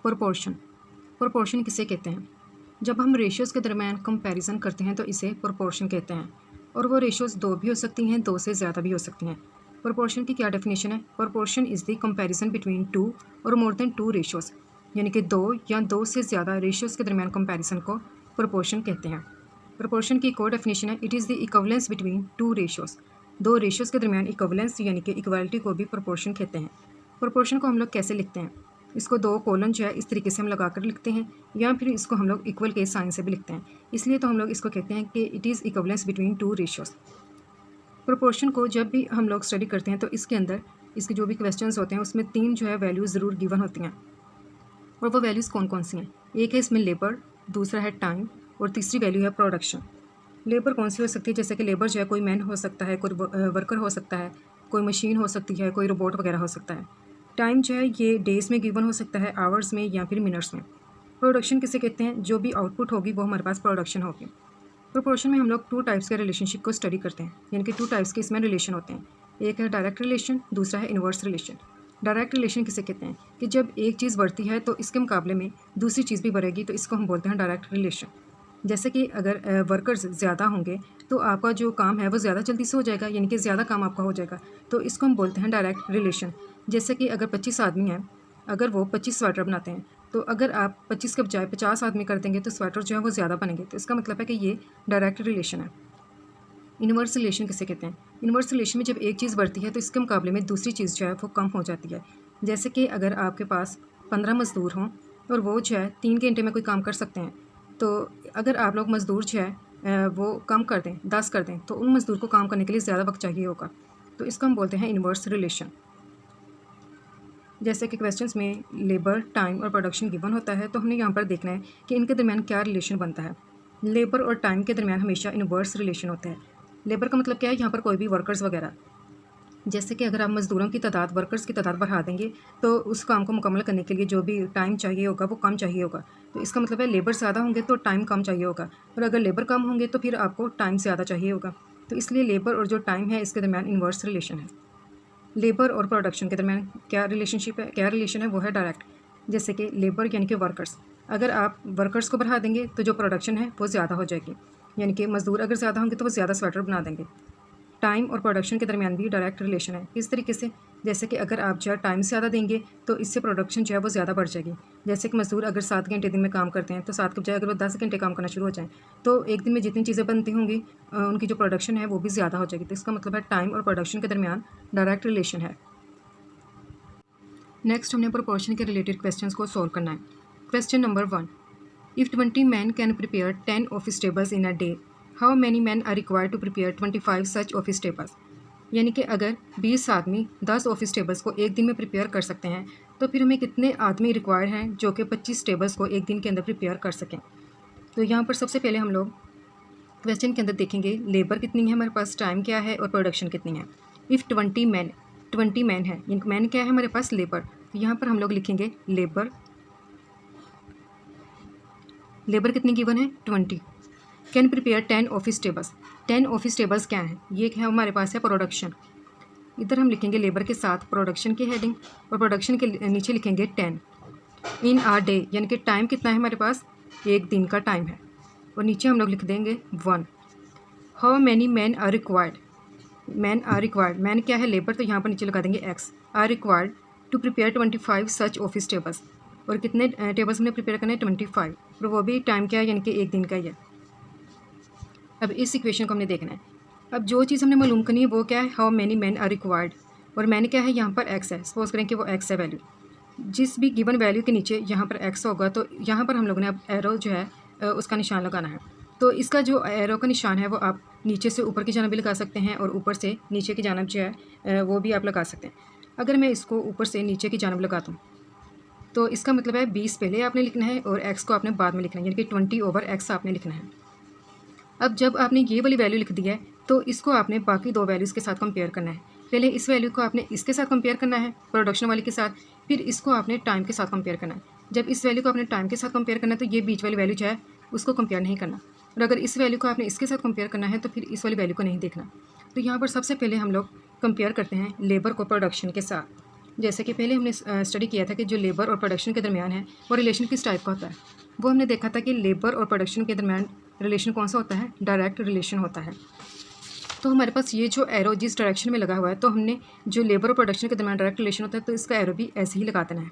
Proportion. Proportion किसे कहते हैं? जब हम रेशियोज़ के दरमियान कंपैरिजन करते हैं तो इसे प्रोपोर्शन कहते हैं, और वो रेशियोज़ दो भी हो सकती हैं, दो से ज़्यादा भी हो सकती हैं। प्रोपोर्शन की क्या डेफिनेशन है? Proportion is the comparison between two और मोर देन टू रेशियोज़, यानी कि दो या दो से ज़्यादा रेशियोज़ के दरमियान कंपैरिजन को प्रोपोर्शन कहते हैं। प्रोपोर्शन की एक और डेफिनेशन है, it is the equivalence between two ratios. दो रेशियोज़ के दरमियान इक्विवेलेंस यानी कि इक्वालिटी को भी प्रोपोर्शन कहते हैं। प्रोपोर्शन को हम लोग कैसे लिखते हैं? इसको दो कोलन जो है इस तरीके से हम लगा कर लिखते हैं, या फिर इसको हम लोग इक्वल के साइन से भी लिखते हैं। इसलिए तो हम लोग इसको कहते हैं कि it is equivalence between two ratios. Proportion को जब भी हम लोग स्टडी करते हैं तो इसके अंदर इसके जो भी क्वेश्चंस होते हैं उसमें तीन जो है वैल्यूज़ ज़रूर गिवन होती हैं, और वो वैल्यूज़ कौन कौन सी हैं? एक है इसमें लेबर, दूसरा है टाइम, और तीसरी वैल्यू है प्रोडक्शन। लेबर कौन सी हो सकती है? जैसे कि लेबर जो है कोई मैन हो सकता है, कोई वर्कर हो सकता है, कोई मशीन हो सकती है, कोई रोबोट वगैरह हो सकता है। टाइम जो है ये डेज़ में गिवन हो सकता है, आवर्स में या फिर मिनट्स में। प्रोडक्शन किसे कहते हैं? जो भी आउटपुट होगी वो हमारे पास प्रोडक्शन होगी। प्रोपोर्शन में हम लोग टू टाइप्स के रिलेशनशिप को स्टडी करते हैं, यानी कि टू टाइप्स के इसमें रिलेशन होते हैं। एक है डायरेक्ट रिलेशन, दूसरा है इन्वर्स रिलेशन। डायरेक्ट रिलेशन किसे कहते हैं? कि जब एक चीज़ बढ़ती है तो इसके मुकाबले में दूसरी चीज़ भी बढ़ेगी, तो इसको हम बोलते हैं डायरेक्ट रिलेशन। जैसे कि अगर वर्कर्स ज़्यादा होंगे तो आपका जो काम है वो ज़्यादा जल्दी से हो जाएगा, यानी कि ज़्यादा काम आपका हो जाएगा, तो इसको हम बोलते हैं डायरेक्ट रिलेशन। जैसे कि अगर 25 आदमी हैं, अगर वो 25 स्वेटर बनाते हैं, तो अगर आप 25 के बजाय 50 आदमी कर देंगे तो स्वेटर जो है वो ज़्यादा बनेंगे, तो इसका मतलब है कि ये डायरेक्ट रिलेशन है। इन्वर्स रिलेशन किसे कहते हैं? इन्वर्स रिलेशन में जब एक चीज़ बढ़ती है तो इसके मुकाबले में दूसरी चीज़ जो है वो कम हो जाती है। जैसे कि अगर आपके पास 15 मज़दूर हों और वो जो है 3 घंटे में कोई काम कर सकते हैं, तो अगर आप लोग मज़दूर जो है वो कम कर दें, 10 कर दें, तो उन मज़दूर को काम करने के लिए ज़्यादा वक्त चाहिए होगा, तो इसको हम बोलते हैं इन्वर्स रिलेशन। जैसे कि क्वेश्चंस में लेबर, टाइम और प्रोडक्शन गिवन होता है, तो हमने यहाँ पर देखना है कि इनके दरमियान क्या रिलेशन बनता है। लेबर और टाइम के दरमियान हमेशा इन्वर्स रिलेशन होता है। लेबर का मतलब क्या है? यहाँ पर कोई भी वर्कर्स वगैरह, जैसे कि अगर आप मज़दूरों की तादाद, वर्कर्स की तादाद बढ़ा देंगे तो उस काम को मुकम्मल करने के लिए जो भी टाइम चाहिए होगा वो कम चाहिए होगा, तो इसका मतलब है लेबर ज़्यादा होंगे तो टाइम कम चाहिए होगा, और अगर लेबर कम होंगे तो फिर आपको टाइम ज़्यादा चाहिए होगा। तो इसलिए लेबर और जो टाइम है इसके दरमियान इन्वर्स रिलेशन है। लेबर और प्रोडक्शन के दरमियान क्या रिलेशनशिप है, क्या रिलेशन है? वो है डायरेक्ट। जैसे कि लेबर यानी कि वर्कर्स, अगर आप वर्कर्स को बढ़ा देंगे तो जो प्रोडक्शन है वो ज़्यादा हो जाएगी, यानी कि मज़दूर अगर ज़्यादा होंगे तो वो ज़्यादा स्वेटर बना देंगे। टाइम और प्रोडक्शन के दरमियान भी डायरेक्ट रिलेशन है। किस तरीके से? जैसे कि अगर आप जो है टाइम ज़्यादा देंगे तो इससे प्रोडक्शन जो है वो ज़्यादा बढ़ जाएगी। जैसे कि मज़दूर अगर 7 घंटे दिन में काम करते हैं, तो 7 के बजाय अगर वो 10 घंटे काम करना शुरू हो जाएँ, तो एक दिन में जितनी चीज़ें बनती होंगी उनकी जो प्रोडक्शन है वो भी ज़्यादा हो जाएगी। तो इसका मतलब है टाइम और प्रोडक्शन के दरमियान डायरेक्ट रिलेशन है। नेक्स्ट हमने प्रोपोर्शन के रिलेटेड क्वेश्चंस को सॉल्व करना है। Question number 1, if 20 man can prepare 10 office tables in a day, how many man are required to prepare 25 such office tables? यानी कि अगर 20 आदमी 10 ऑफिस टेबल्स को एक दिन में प्रिपेयर कर सकते हैं, तो फिर हमें कितने आदमी रिक्वायर्ड हैं जो कि 25 टेबल्स को एक दिन के अंदर प्रिपेयर कर सकें? तो यहाँ पर सबसे पहले हम लोग क्वेश्चन के अंदर देखेंगे लेबर कितनी है हमारे पास, टाइम क्या है और प्रोडक्शन कितनी है। इफ़ 20 मैन है, यानी मैन क्या है हमारे पास? लेबर। तो यहाँ पर हम लोग लिखेंगे लेबर, लेबर कितनी गिवन है? 20। Can prepare 10 office tables, 10 office tables क्या है? ये है हमारे पास है प्रोडक्शन। इधर हम लिखेंगे लेबर के साथ प्रोडक्शन की हेडिंग, और प्रोडक्शन के नीचे लिखेंगे 10 इन आ डे, यानी कि टाइम कितना है हमारे पास? एक दिन का टाइम है, और नीचे हम लोग लिख देंगे 1। How many man are required, man are required, man क्या है? लेबर, तो यहाँ पर नीचे लगा देंगे X, are required to prepare 25 such office tables, और कितने टेबल्स हमने प्रिपेयर करने हैं? 25, और वो भी टाइम क्या है? यानी कि एक दिन का ही है। अब इस इक्वेशन को हमने देखना है। अब जो चीज़ हमने मालूम करनी है वो क्या है? How many man are required, और मैन क्या है? यहाँ पर एक्स है। सपोज करें कि वो एक्स है वैल्यू, जिस भी गिवन वैल्यू के नीचे यहाँ पर एक्स होगा, तो यहाँ पर हम लोगों ने अब एरो जो है उसका निशान लगाना है। तो इसका जो एरो का निशान है वो आप नीचे से ऊपर की जानब भी लगा सकते हैं, और ऊपर से नीचे की जानब जो है वो भी आप लगा सकते हैं। अगर मैं इसको ऊपर से नीचे की जानब लगाता हूँ तो इसका मतलब है 20 पहले आपने लिखना है और एक्स को आपने बाद में लिखना है, यानी कि 20/x आपने लिखना है। अब जब आपने ये वाली वैल्यू लिख दी है तो इसको आपने बाकी दो वैल्यूज़ के साथ कंपेयर करना है। पहले इस वैल्यू को आपने इसके साथ कंपेयर करना है, प्रोडक्शन वाली के साथ, फिर इसको आपने टाइम के साथ कंपेयर करना है। जब इस वैल्यू को आपने टाइम के साथ कंपेयर करना है तो ये बीच वाली वैल्यू जो है उसको कंपेयर नहीं करना, और अगर इस वैल्यू को आपने इसके साथ कंपेयर करना है तो फिर इस वाली वैल्यू को नहीं देखना। तो यहाँ पर सबसे पहले हम लोग कंपेयर करते हैं लेबर को प्रोडक्शन के साथ। जैसे कि पहले हमने स्टडी किया था कि जो लेबर और प्रोडक्शन के दरमियान है वो रिलेशन किस टाइप का होता है। वो हमने देखा था कि लेबर और प्रोडक्शन के दरमियान रिलेशन कौन सा होता है, डायरेक्ट रिलेशन होता है। तो हमारे पास ये जो एरो जिस डायरेक्शन में लगा हुआ है, तो हमने जो लेबर और प्रोडक्शन के दरमियान डायरेक्ट रिलेशन होता है तो इसका एरो भी ऐसे ही लगा देना है।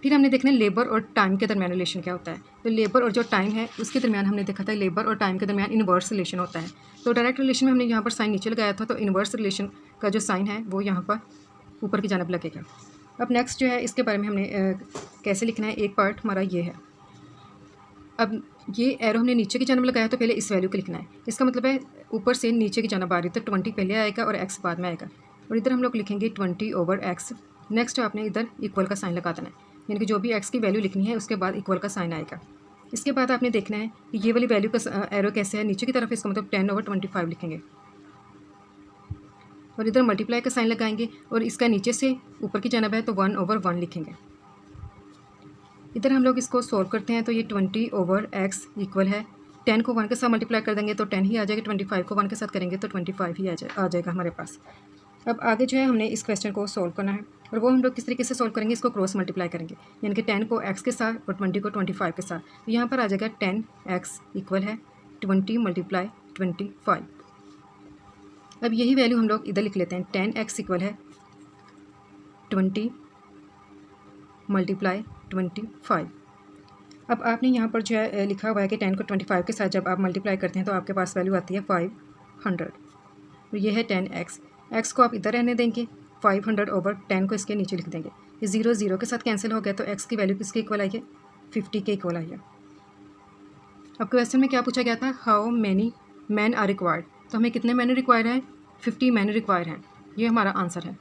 फिर हमने देखना है लेबर और टाइम के दरमियान रिलेशन क्या होता है। तो लेबर और जो टाइम है उसके दरमियान हमने देखा था लेबर और टाइम के दरमियान इनवर्स रिलेशन होता है। तो डायरेक्ट रिलेशन में हमने यहाँ पर साइन नीचे लगाया था, तो इनवर्स रिलेशन का जो साइन है वो यहाँ पर ऊपर की जानब लगेगा। अब नेक्स्ट जो है इसके बारे में हमने कैसे लिखना है, एक पार्ट हमारा ये है। अब ये एरो हमने नीचे की जानब लगाया तो पहले इस वैल्यू को लिखना है। इसका मतलब है ऊपर से नीचे की जानब आ रही है तो 20 पहले आएगा और x बाद में आएगा, और इधर हम लोग लिखेंगे 20/x। नेक्स्ट आपने इधर इक्वल का साइन लगा देना है, यानी कि जो भी x की वैल्यू लिखनी है उसके बाद इक्वल का साइन आएगा। इसके बाद आपने देखना है कि ये वाली वैल्यू का एरो कैसे है, नीचे की तरफ इसका मतलब 10/25 लिखेंगे और इधर मल्टीप्लाई का साइन लगाएंगे, और इसका नीचे से ऊपर की जानब है तो 1/1 लिखेंगे। इधर हम लोग इसको सॉल्व करते हैं तो ये 20/x इक्वल है 10 को 1 के साथ मल्टीप्लाई कर देंगे तो 10 ही आ जाएगा, 25 को 1 के साथ करेंगे तो 25 ही आ जाएगा हमारे पास। अब आगे जो है हमने इस क्वेश्चन को सॉल्व करना है, और वो हम लोग किस तरीके से सॉल्व करेंगे, इसको क्रॉस मल्टीप्लाई करेंगे, यानी कि 10 को x के साथ और 20 को 25 के साथ। तो यहाँ पर आ जाएगा 10x इक्वल है 20 × 25। अब यही वैल्यू हम लोग इधर लिख लेते हैं, 10x इक्वल है 20 × 25। अब आपने यहाँ पर जो है लिखा हुआ है कि 10 को 25 के साथ जब आप मल्टीप्लाई करते हैं तो आपके पास वैल्यू आती है 500। तो ये है 10x, x को आप इधर रहने देंगे, 500/10 को इसके नीचे लिख देंगे। ये 0 0 के साथ कैंसिल हो गया तो x की वैल्यू किसके इक्वल आई है, 50 के इक्वल आई है। अब क्वेश्चन में क्या पूछा गया था, how many man are required. तो हमें कितने मैन रिक्वायर हैं, 50 मैन रिक्वायर हैं, ये हमारा आंसर है।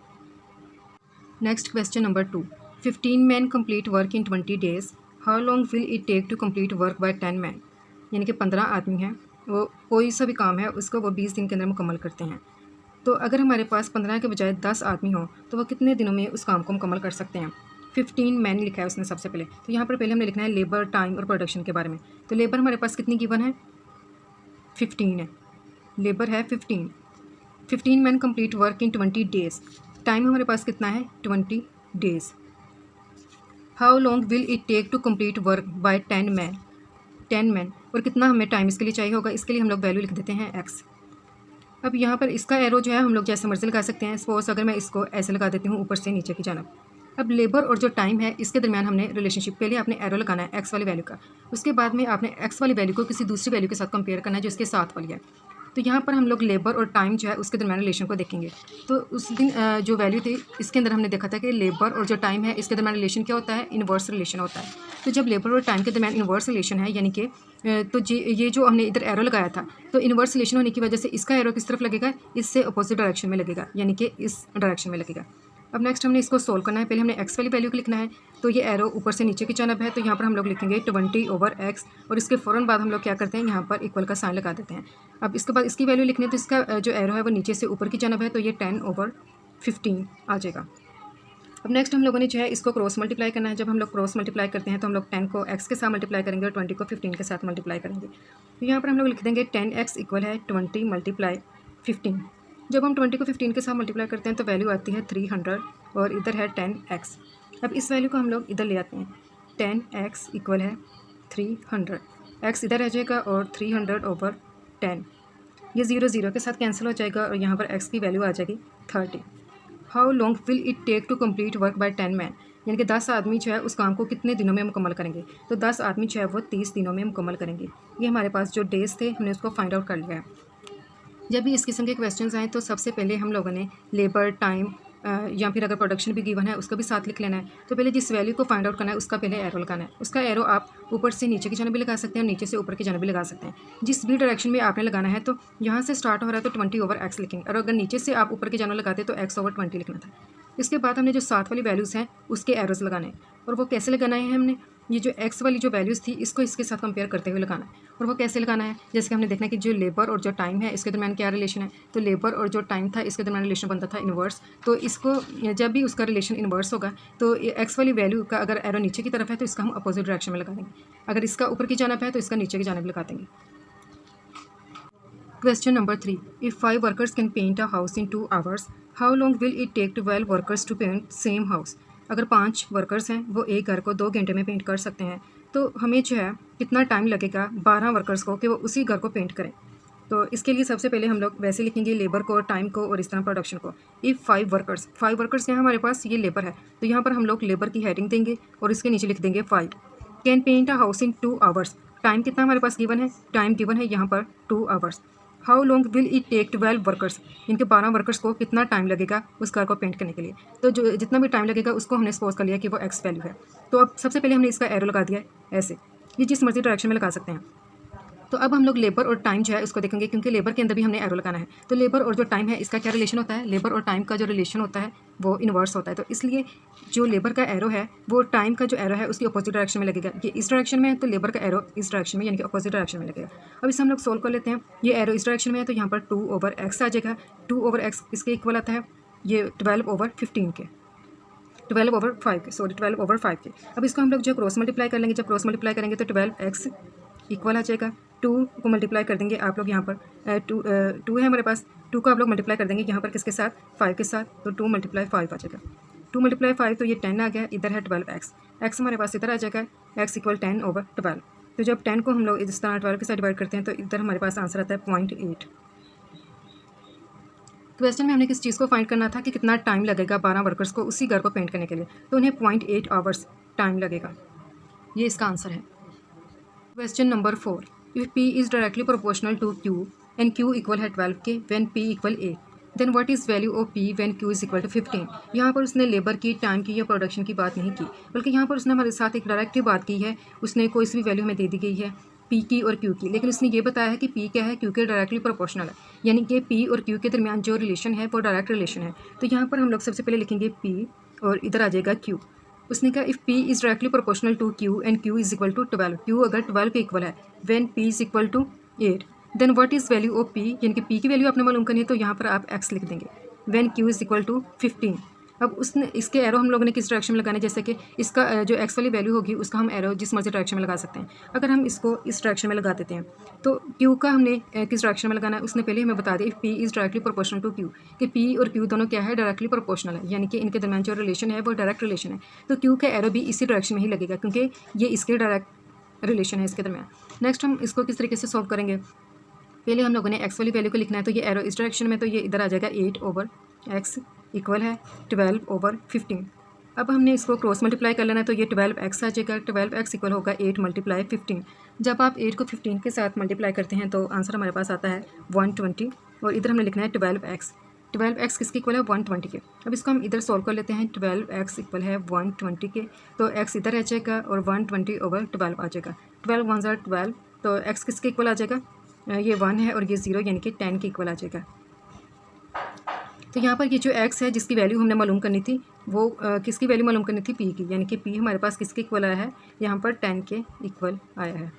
Next question number 2, 15 man complete work in 20 days, how long will it take to complete work by 10 man. यानी कि 15 आदमी हैं, वो कोई सा भी काम है उसको वो 20 दिन के अंदर मुकम्मल करते हैं। तो अगर हमारे पास 15 के बजाय 10 आदमी हों तो वो कितने दिनों में उस काम को मुकम्मल कर सकते हैं। 15 मैन लिखा है उसने सबसे पहले, तो यहाँ पर पहले हमने लिखना है लेबर, टाइम और प्रोडक्शन के बारे में। तो लेबर हमारे पास कितनी गिवन है, 15 है, लेबर है 15 man complete work in 20 days. Time हमारे पास कितना है, 20 days. How long will it take to complete work by 10 man, और कितना हमें टाइम इसके लिए चाहिए होगा, इसके लिए हम लोग वैल्यू लिख देते हैं x। अब यहाँ पर इसका एरो जो है हम लोग जैसे मर्जी लगा सकते हैं। सपोज अगर मैं इसको ऐसे लगा देती हूँ ऊपर से नीचे की जानब। अब लेबर और जो टाइम है इसके दरमियान हमने रिलेशनशिप, पहले आपने एरो लगाना है x वाली वैल्यू का, उसके बाद में आपने x वाली वैल्यू को किसी दूसरी वैल्यू के साथ कंपेयर करना है जो इसके साथ वाली है। तो यहाँ पर हम लोग लेबर और टाइम जो है उसके दरमियान रिलेशन को देखेंगे। तो उस दिन जो वैल्यू थी इसके अंदर हमने देखा था कि लेबर और जो टाइम है इसके दरमियान रिलेशन क्या होता है, इनवर्स रिलेशन होता है। तो जब लेबर और टाइम के दरमियान इनवर्स रिलेशन है, यानी कि तो ये जो हमने इधर एरो लगाया था, तो इनवर्स रिलेशन होने की वजह से इसका एरो किस तरफ लगेगा, इससे अपोजिट डायरेक्शन में लगेगा, यानी कि इस डायरेक्शन में लगेगा। अब नेक्स्ट हमने इसको सोल्व करना है, पहले हमने x वाली वैल्यू को लिखना है। तो ये एरो ऊपर से नीचे की जानब है, तो यहाँ पर हम लोग लिखेंगे 20/x, और इसके फ़ौरन बाद हम लोग क्या करते हैं, यहाँ पर इक्वल का साइन लगा देते हैं। अब इसके बाद इसकी वैल्यू लिखनी है, तो इसका जो एरो है वो नीचे से ऊपर की जानब है, तो ये 10/15 आ जाएगा। अब नेक्स्ट हम लोगों ने जो है इसको क्रॉस मल्टीप्लाई करना है। जब हम लोग क्रॉस मल्टीप्लाई करते हैं तो हम लोग 10 को x के साथ मल्टीप्लाई करेंगे और 20 को 15 के साथ मल्टीप्लाई करेंगे। तो यहाँ पर हम लोग लिख देंगे 10x इक्वल है 20 × 15। जब हम 20 को 15 के साथ मल्टीप्लाई करते हैं तो वैल्यू आती है 300, और इधर है 10x। अब इस वैल्यू को हम लोग इधर ले आते हैं, 10x इक्वल है 300, x इधर रह जाएगा और 300/10, ये 0 0 के साथ कैंसिल हो जाएगा और यहाँ पर x की वैल्यू आ जाएगी 30। How long will it take to complete work by 10 man, यानी कि 10 आदमी जो है उस काम को कितने दिनों में मुकम्मल करेंगे। तो 10 आदमी जो है वो 30 दिनों में मुकम्मल करेंगे। ये हमारे पास जो डेज थे हमने उसको फाइंड आउट कर लिया है। जब भी इस किस्म के क्वेश्चंस आए तो सबसे पहले हम लोगों ने लेबर, टाइम या फिर अगर प्रोडक्शन भी गिवन है उसका भी साथ लिख लेना है। तो पहले जिस वैल्यू को फाइंड आउट करना है उसका पहले एरो लगाना है। उसका एरो आप ऊपर से नीचे की जानब भी लगा सकते हैं और नीचे से ऊपर की जानब भी लगा सकते हैं, जिस भी डायरेक्शन में आपने लगाना है। तो यहाँ से स्टार्ट हो रहा है तो 20/x लिखेंगे, और अगर नीचे से आप ऊपर की जानब लगाते तो x/20 लिखना था। इसके बाद हमने जो साथ वाली वैल्यूज़ हैं उसके एरोज़ लगाने हैं, और वो कैसे लगाना है, हमने ये जो x वाली जो वैल्यूज़ थी इसको इसके साथ कंपेयर करते हुए लगाना है। और वो कैसे लगाना है, जैसे कि हमने देखना है कि जो लेबर और जो टाइम है इसके दरमियान क्या रिलेशन है। तो लेबर और जो टाइम था इसके दरमियान रिलेशन बनता था इनवर्स। तो इसको जब भी उसका रिलेशन इनवर्स होगा तो x वाली वैल्यू का अगर एरो नीचे की तरफ है तो इसका हम अपोजिट डायरेक्शन में लगा देंगे, अगर इसका ऊपर की जानब है तो इसका नीचे की जानब लगा देंगे। Question number 3, if 5 workers can paint a house in 2 hours, how long will it take 12 workers to paint same house. अगर 5 वर्कर्स हैं वो एक घर को 2 घंटे में पेंट कर सकते हैं, तो हमें जो है कितना टाइम लगेगा 12 वर्कर्स को कि वो उसी घर को पेंट करें। तो इसके लिए सबसे पहले हम लोग वैसे लिखेंगे लेबर को, टाइम को और इस तरह प्रोडक्शन को। इफ़ 5 वर्कर्स हैं हमारे पास, ये लेबर है, तो यहाँ पर हम लोग लेबर की हेडिंग देंगे और इसके नीचे लिख देंगे 5 can paint a house in 2 hours. Time कितना हमारे पास गिवन है, टाइम गिवन है यहाँ पर 2 hours. How long will it take 12 workers, इनके 12 वर्कर्स को कितना टाइम लगेगा उस कार को पेंट करने के लिए। तो जो जितना भी टाइम लगेगा उसको हमने सपोज कर लिया कि वो एक्स वैल्यू है। तो अब सबसे पहले हमने इसका एरो लगा दिया है ऐसे, ये जिस मर्जी डायरेक्शन में लगा सकते हैं। तो अब हम लोग लेबर और टाइम जो है उसको देखेंगे, क्योंकि लेबर के अंदर भी हमने एरो लगाना है। तो लेबर और जो टाइम है इसका क्या रिलेशन होता है, लेबर और टाइम का जो रिलेशन होता है वो इन्वर्स होता है। तो इसलिए जो लेबर का एरो है वो टाइम का जो एरो है उसकी अपोजिट डायरेक्शन में लगेगा। ये इस डायरेक्शन में है तो लेबर का एरो इस डायरेक्शन में यानी कि अपोजिट डायरेक्शन में लगेगा। अब इसे हम लोग सोल्व कर लेते हैं। ये एरो इस डायरेक्शन में है तो यहाँ पर 2/x आ जाएगा। 2/x इसके इक्वल आता है ये 12/15 के, 12/5 के, सॉरी 12/5 के। अब इसको हम लोग जो क्रॉस मल्टीप्लाई कर लेंगे, जब क्रॉस मल्टीप्लाई करेंगे तो 12x इक्वल आ जाएगा 2 को मल्टीप्लाई कर देंगे आप लोग यहाँ पर 2 है हमारे पास, 2 को आप लोग मल्टीप्लाई कर देंगे यहाँ पर किसके साथ, 5 के साथ। तो 2 × 5 आ जाएगा, 2 × 5 तो ये 10 आ गया। इधर है 12x, x हमारे पास इधर आ जाएगा, x = 10/12। तो जब 10 को हम लोग इस तरह 12 के साथ डिवाइड करते हैं तो इधर हमारे पास आंसर आता है 0.8। क्वेश्चन में हमने किस चीज़ को फाइंड करना था कि कितना टाइम लगेगा 12 वर्कर्स को उसी घर को पेंट करने के लिए, तो उन्हें 0.8 आवर्स टाइम लगेगा। ये इसका आंसर है। Question number 4, if P is directly proportional to Q and Q equal है 12K when P = A, then what is value of P when Q = 15। यहाँ पर उसने लेबर की, टाइम की या प्रोडक्शन की बात नहीं की, बल्कि यहाँ पर उसने हमारे साथ एक डायरेक्टली बात की है। उसने कोई सी भी वैल्यू हमें दे दी गई है P की और Q की, लेकिन उसने ये बताया है कि P क्या है, Q के डायरेक्टली प्रोपोर्शनल है, यानी कि P और Q के दरमियान जो रिलेशन है वो डायरेक्ट रिलेशन है। तो यहाँ पर हम लोग सबसे पहले लिखेंगे P और इधर आ जाएगा Q। उसने कहा if P is directly proportional to Q and Q = 12, Q अगर 12 के इक्वल है, when P = 8, then what is value of P, यानी कि P की वैल्यू आपने मालूम करनी है तो यहाँ पर आप x लिख देंगे, व्हेन Q = 15। अब उसने इसके एरो हम लोगों ने किस डायरेक्शन में लगाना है, जैसे कि इसका जो x वाली वैल्यू होगी उसका हम एरो जिस मर्जी डायरेक्शन में लगा सकते हैं। अगर हम इसको इस डायरेक्शन में लगा देते हैं तो Q का हमने किस डायरेक्शन में लगाना है उसने पहले हमें बता दिया। If P is directly proportional to Q, कि P और Q दोनों क्या है, डायरेक्टली प्रोपोर्शनल है, यानी कि इनके दरमियान जो रिलेशन है वो डायरेक्ट रिलेशन है। तो Q का एरो भी इसी डायरेक्शन में ही लगेगा क्योंकि ये इसके डायरेक्ट रिलेशन है इसके दरमियान। नेक्स्ट हम इसको किस तरीके से सॉल्व करेंगे, पहले हम लोगों ने x वाली वैल्यू को लिखना है। तो ये एरो इस डायरेक्शन में, तो ये इधर आ जाएगा 8/x इक्वल है 12/15। अब हमने इसको क्रॉस मल्टीप्लाई कर लेना है तो ये 12x आ जाएगा, 12x इक्वल होगा 8 × 15। जब आप 8 को 15 के साथ मल्टीप्लाई करते हैं तो आंसर हमारे पास आता है 120, और इधर हमने लिखना है 12x। 12x किसके इक्वल है, 120 के। अब इसको हम इधर सॉल्व कर लेते हैं, 12x इक्वल है 120 के, तो x इधर आ जाएगा और 120/12 आ जाएगा। 12 1 = 12, तो x किसके इक्वल आ जाएगा, ये 1 है और ये 0 यानी कि 10 के इक्वल आ जाएगा। तो यहाँ पर ये जो x है जिसकी वैल्यू हमने मालूम करनी थी वो किसकी वैल्यू मालूम करनी थी, P की, यानी कि P हमारे पास किसके इक्वल आया है, यहाँ पर 10 के इक्वल आया है।